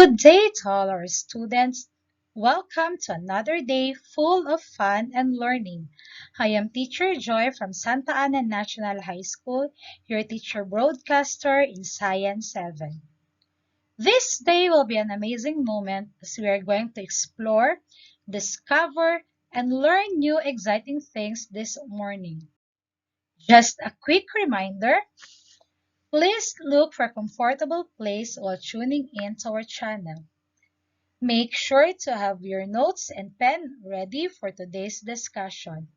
Good day to all our students. Welcome to another day full of fun and learning. I am Teacher Joy from Santa Ana National High School, your teacher broadcaster in Science 7. This day will be an amazing moment as we are going to explore, discover, and learn new exciting things this morning. Just a quick reminder, please look for a comfortable place while tuning in to our channel. Make sure to have your notes and pen ready for today's discussion.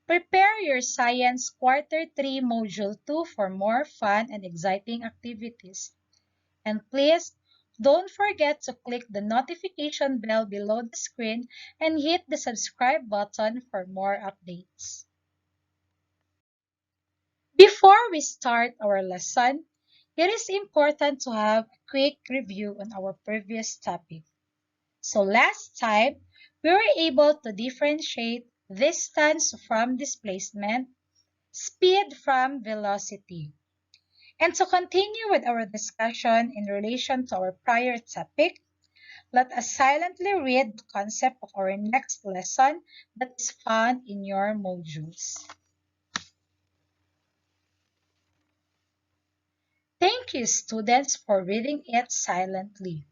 Prepare your Science Quarter 3 Module 2 for more fun and exciting activities. And please, don't forget to click the notification bell below the screen and hit the subscribe button for more updates. Before we start our lesson, it is important to have a quick review on our previous topic. So last time, we were able to differentiate distance from displacement, speed from velocity. And to continue with our discussion in relation to our prior topic, let us silently read the concept of our next lesson that is found in your modules. Thank you, students, for reading it silently.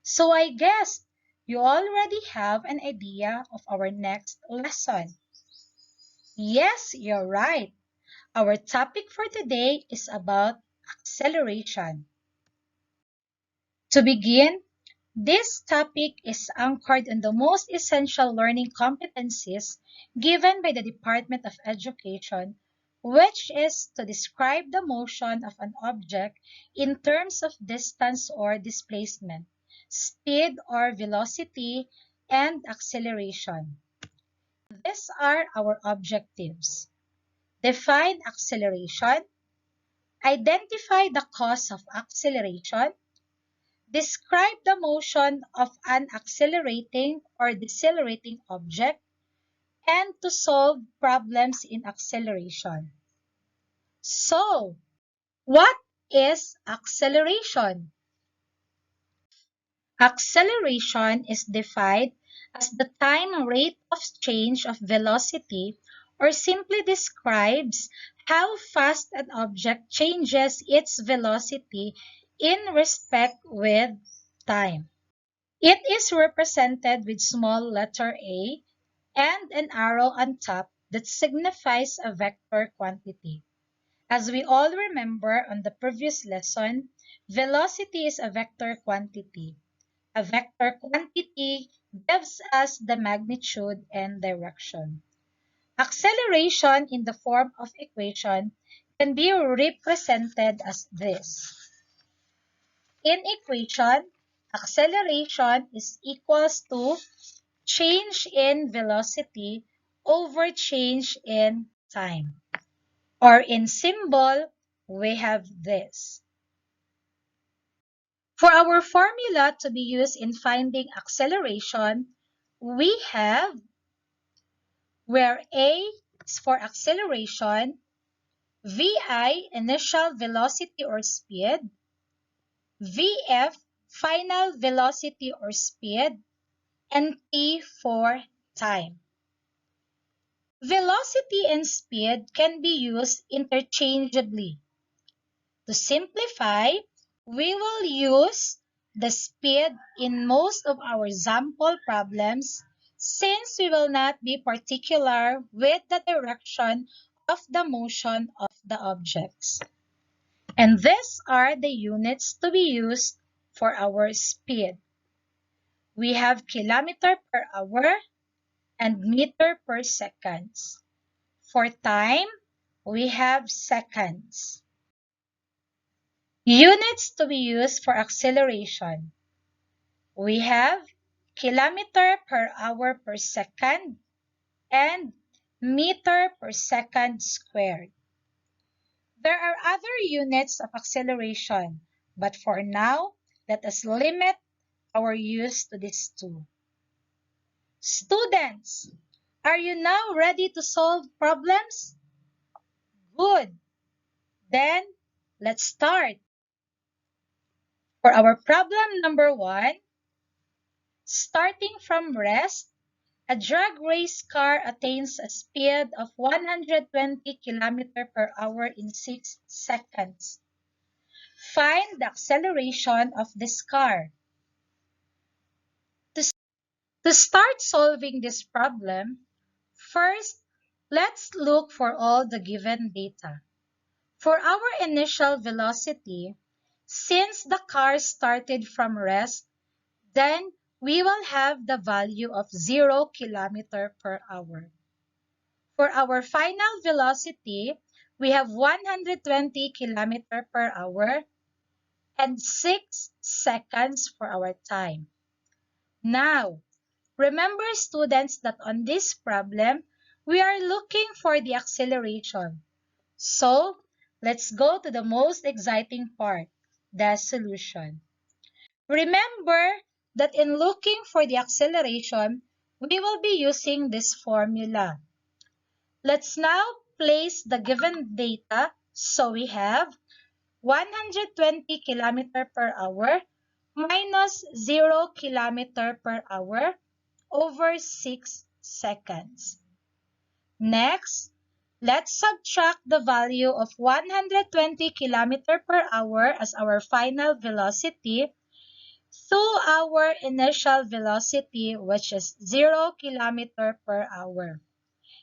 So I guess you already have an idea of our next lesson. Yes, you're right. Our topic for today is about acceleration. To begin, this topic is anchored in the most essential learning competencies given by the Department of Education, which is to describe the motion of an object in terms of distance or displacement, speed or velocity, and acceleration. These are our objectives. Define acceleration, identify the cause of acceleration, describe the motion of an accelerating or decelerating object, and to solve problems in acceleration. So, what is acceleration? Acceleration is defined as the time rate of change of velocity, or simply describes how fast an object changes its velocity in respect with time. It is represented with small letter a and an arrow on top that signifies a vector quantity. As we all remember on the previous lesson, velocity is a vector quantity. A vector quantity gives us the magnitude and direction. Acceleration in the form of equation can be represented as this. In equation, acceleration is equals to change in velocity over change in time. Or in symbol, we have this. For our formula to be used in finding acceleration, we have where A is for acceleration, VI, initial velocity or speed, VF, final velocity or speed, and T for time. Velocity and speed can be used interchangeably. To simplify, we will use the speed in most of our sample problems since we will not be particular with the direction of the motion of the objects. And these are the units to be used for our speed. We have kilometer per hour and meter per seconds. For time, we have seconds. Units to be used for acceleration. We have kilometer per hour per second and meter per second squared. There are other units of acceleration, but for now, let us limit our use to these two. Students, are you now ready to solve problems? Good. Then, let's start. For our problem number 1, starting from rest, a drag race car attains a speed of 120 km per hour in 6 seconds. Find the acceleration of this car. To start solving this problem, first, let's look for all the given data. For our initial velocity, since the car started from rest, then we will have the value of 0 km per hour. For our final velocity, we have 120 km per hour and 6 seconds for our time. Now, remember students that on this problem, we are looking for the acceleration. So, let's go to the most exciting part, the solution. Remember that in looking for the acceleration, we will be using this formula. Let's now place the given data. So we have 120 km per hour minus 0 km per hour over 6 seconds. Next, let's subtract the value of 120 km per hour as our final velocity to our initial velocity, which is 0 km per hour.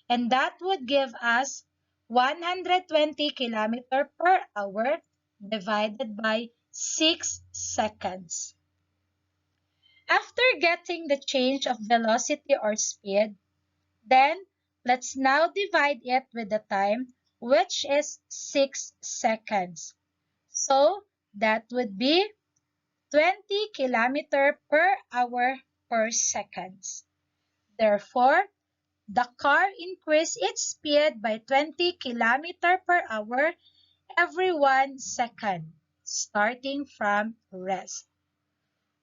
And that would give us 120 km per hour divided by 6 seconds. After getting the change of velocity or speed, then let's now divide it with the time, which is 6 seconds. So that would be 20 km per hour per seconds. Therefore, the car increased its speed by 20 km per hour every 1 second, starting from rest.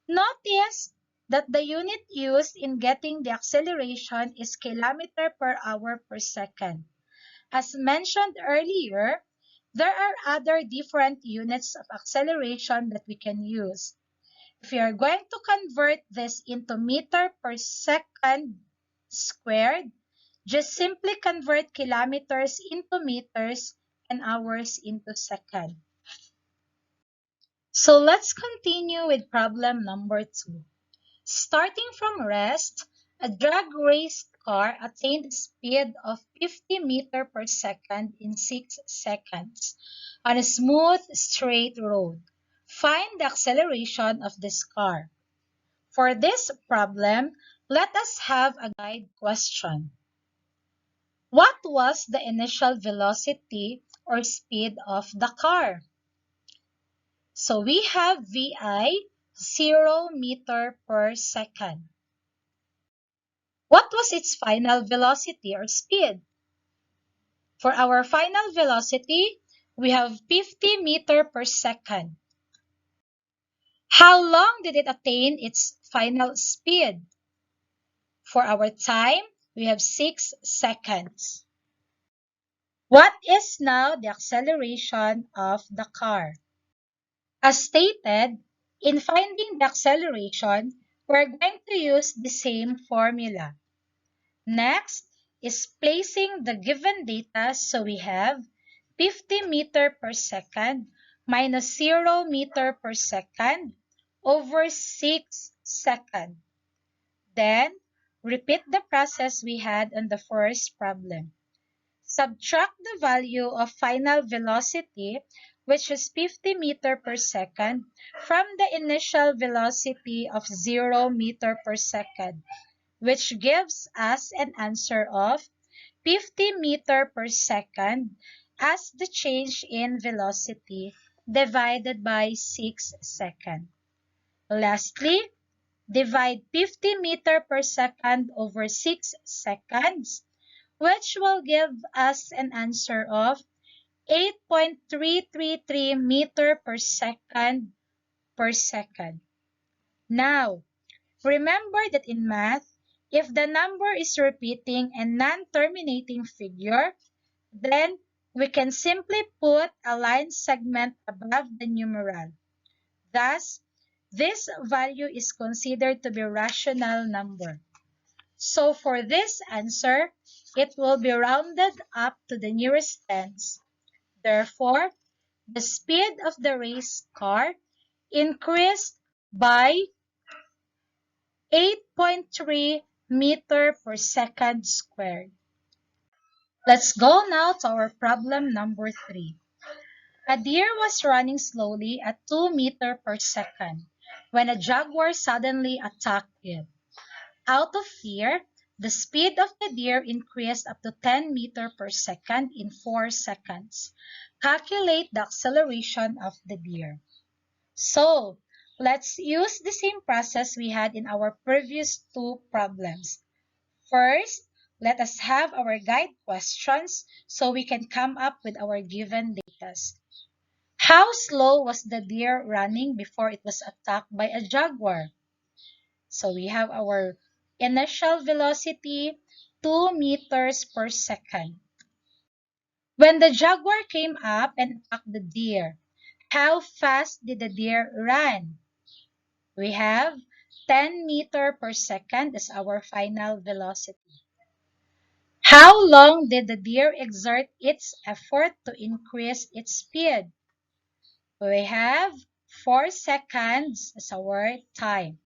Notice that the unit used in getting the acceleration is kilometer per hour per second. As mentioned earlier, there are other different units of acceleration that we can use. If you are going to convert this into meter per second squared, just simply convert kilometers into meters and hours into seconds. So let's continue with problem number 2. Starting from rest, a drag race car attained a speed of 50 meters per second in 6 seconds on a smooth, straight road. Find the acceleration of this car. For this problem, let us have a guide question. What was the initial velocity or speed of the car? So we have VI 0 meter per second. What was its final velocity or speed? For our final velocity, we have 50 meter per second. How long did it attain its final speed? For our time, we have 6 seconds. What is now the acceleration of the car? As stated, in finding the acceleration, we're going to use the same formula. Next is placing the given data, so we have 50 meter per second minus 0 meter per second over 6 seconds. Then, repeat the process we had on the first problem. Subtract the value of final velocity, which is 50 meter per second, from the initial velocity of 0 meter per second, which gives us an answer of 50 meter per second as the change in velocity divided by 6 seconds. Lastly, divide 50 meter per second over 6 seconds, which will give us an answer of 8.333 meter per second per second. Now, remember that in math, if the number is repeating and non-terminating figure, then we can simply put a line segment above the numeral. Thus, This value is considered to be rational number. So for this answer, it will be rounded up to the nearest tens. Therefore, the speed of the race car increased by 8.3 meter per second squared. Let's go now to our problem number 3. A deer was running slowly at 2 meters per second when a jaguar suddenly attacked it. Out of fear, the speed of the deer increased up to 10 meters per second in 4 seconds. Calculate the acceleration of the deer. So, let's use the same process we had in our previous two problems. First, let us have our guide questions so we can come up with our given data. How slow was the deer running before it was attacked by a jaguar? So we have our initial velocity, 2 meters per second. When the jaguar came up and attacked the deer, how fast did the deer run? We have 10 meters per second as our final velocity. How long did the deer exert its effort to increase its speed? We have 4 seconds as our time.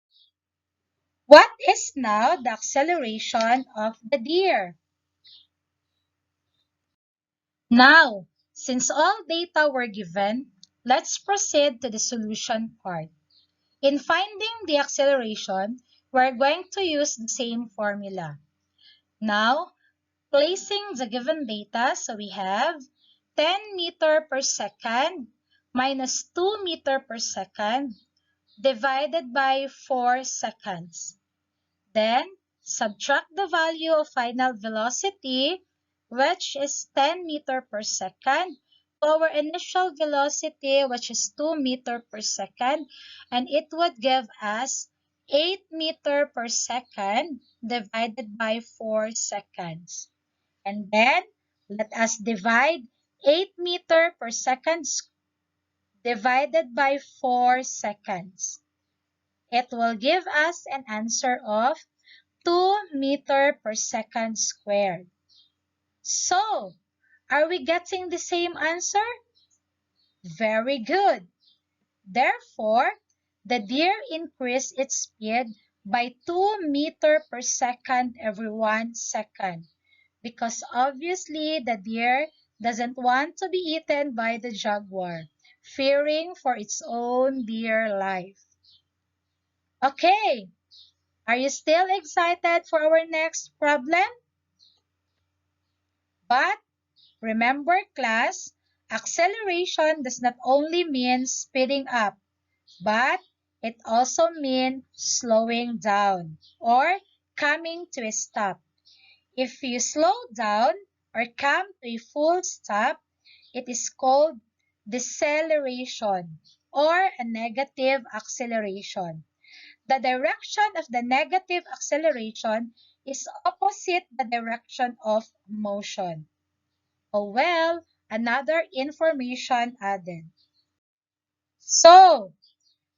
What is now the acceleration of the deer? Now, since all data were given, let's proceed to the solution part. In finding the acceleration, we're going to use the same formula. Now, placing the given data, so we have 10 meter per second minus 2 meter per second divided by 4 seconds. Then, subtract the value of final velocity, which is 10 meter per second, to our initial velocity, which is 2 meter per second, and it would give us 8 meter per second divided by 4 seconds. And then, let us divide 8 meter per second divided by 4 seconds. It will give us an answer of 2 meter per second squared. So, are we getting the same answer? Very good. Therefore, the deer increased its speed by 2 meter per second every 1 second because obviously the deer doesn't want to be eaten by the jaguar, fearing for its own dear life. Okay, are you still excited for our next problem? But remember, class, acceleration does not only mean speeding up, but it also means slowing down or coming to a stop. If you slow down or come to a full stop, it is called deceleration or a negative acceleration. The direction of the negative acceleration is opposite the direction of motion. Oh well, another information added. So,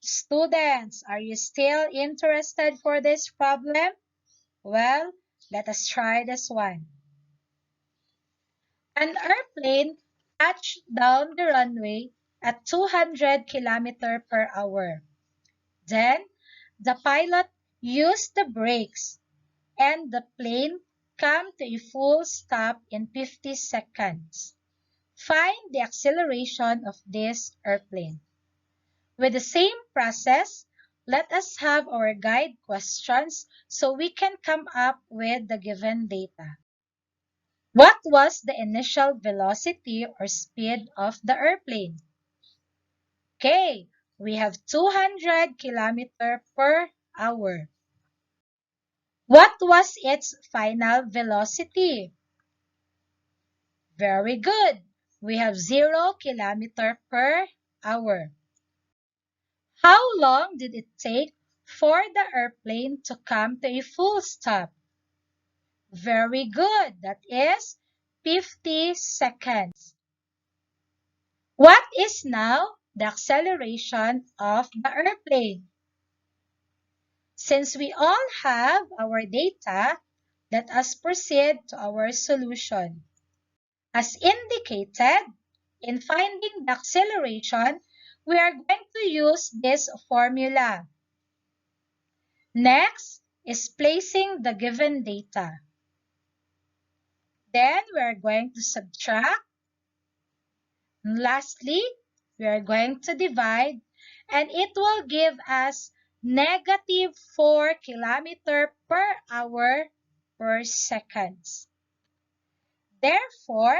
students, are you still interested for this problem? Well, let us try this one. An airplane touched down the runway at 200 km per hour. Then, the pilot used the brakes and the plane came to a full stop in 50 seconds. Find the acceleration of this airplane. With the same process, let us have our guide questions so we can come up with the given data. What was the initial velocity or speed of the airplane? Okay, we have 200 km per hour. What was its final velocity? Very good. We have 0 km per hour. How long did it take for the airplane to come to a full stop? Very good. That is 50 seconds. What is now the acceleration of the airplane? Since we all have our data, let us proceed to our solution. As indicated, in finding the acceleration, we are going to use this formula. Next is placing the given data. Then we are going to subtract. Lastly, we are going to divide, and it will give us negative 4 km per hour per second. Therefore,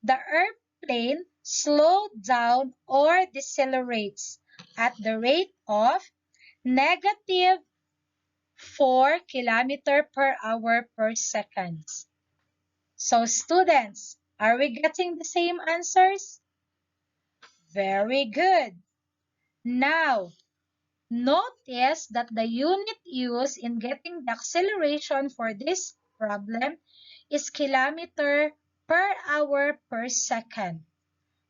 the airplane slowed down or decelerates at the rate of negative 4 km per hour per second. So students, are we getting the same answers? Very good. Now, notice that the unit used in getting the acceleration for this problem is kilometer per hour per second.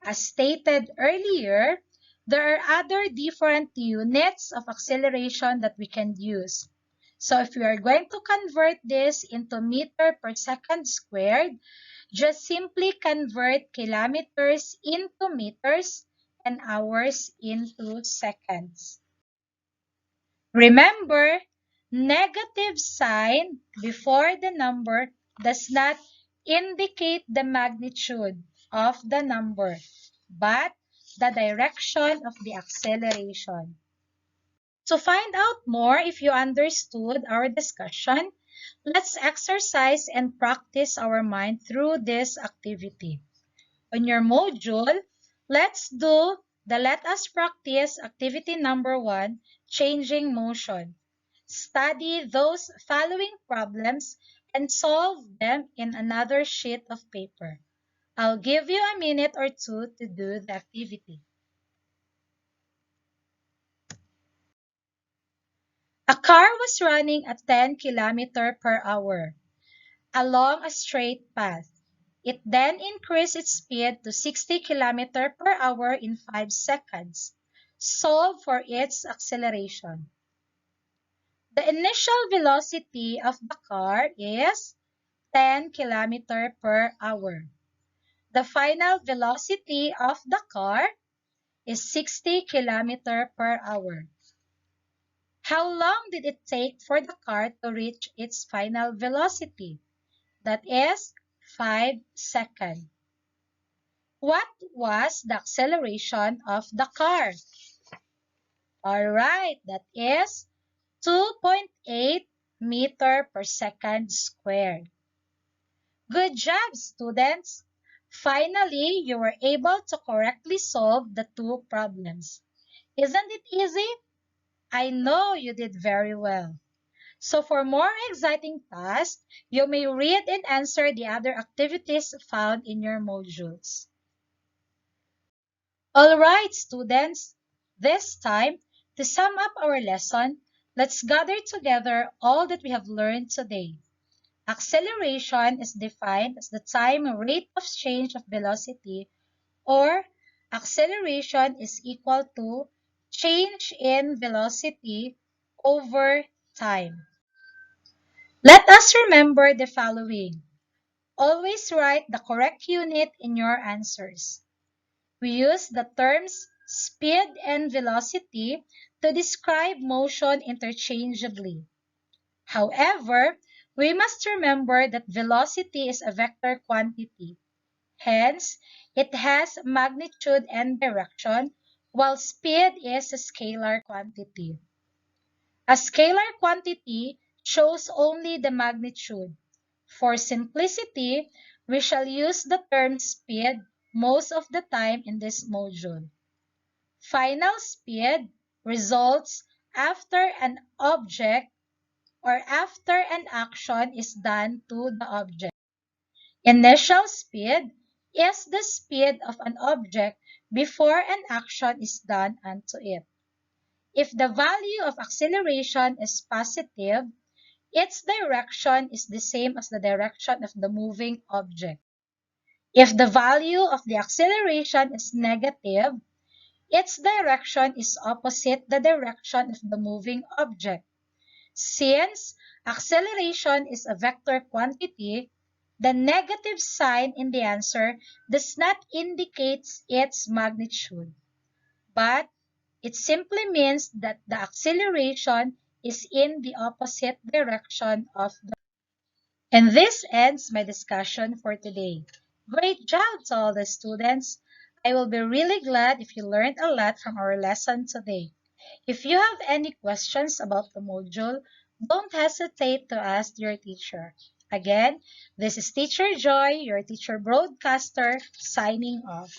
As stated earlier, there are other different units of acceleration that we can use. So if we are going to convert this into meter per second squared, just simply convert kilometers into meters and hours into seconds. Remember, negative sign before the number does not indicate the magnitude of the number, but the direction of the acceleration. To find out more if you understood our discussion, let's exercise and practice our mind through this activity. On your module, let's do the Let Us Practice activity number 1, Changing Motion. Study those following problems and solve them in another sheet of paper. I'll give you a minute or two to do the activity. A car was running at 10 km per hour along a straight path. It then increased its speed to 60 km per hour in 5 seconds. Solve for its acceleration. The initial velocity of the car is 10 km per hour. The final velocity of the car is 60 km per hour. How long did it take for the car to reach its final velocity? That is 5 seconds. What was the acceleration of the car? Alright, that is 2.8 meter per second squared. Good job, students! Finally, you were able to correctly solve the two problems. Isn't it easy? I know you did very well. So for more exciting tasks, you may read and answer the other activities found in your modules. Alright, students, this time, to sum up our lesson, let's gather together all that we have learned today. Acceleration is defined as the time rate of change of velocity, or acceleration is equal to change in velocity over time. Let us remember the following. Always write the correct unit in your answers. We use the terms speed and velocity to describe motion interchangeably. However, we must remember that velocity is a vector quantity. Hence, it has magnitude and direction, while speed is a scalar quantity. A scalar quantity shows only the magnitude. For simplicity, we shall use the term speed most of the time in this module. Final speed results after an object or after an action is done to the object. Initial speed is the speed of an object before an action is done unto it. If the value of acceleration is positive, its direction is the same as the direction of the moving object. If the value of the acceleration is negative, its direction is opposite the direction of the moving object. Since acceleration is a vector quantity, the negative sign in the answer does not indicate its magnitude, but it simply means that the acceleration is in the opposite direction of the. And this ends my discussion for today. Great job to all the students. I will be really glad if you learned a lot from our lesson today. If you have any questions about the module, don't hesitate to ask your teacher. Again, this is Teacher Joy, your teacher broadcaster, signing off.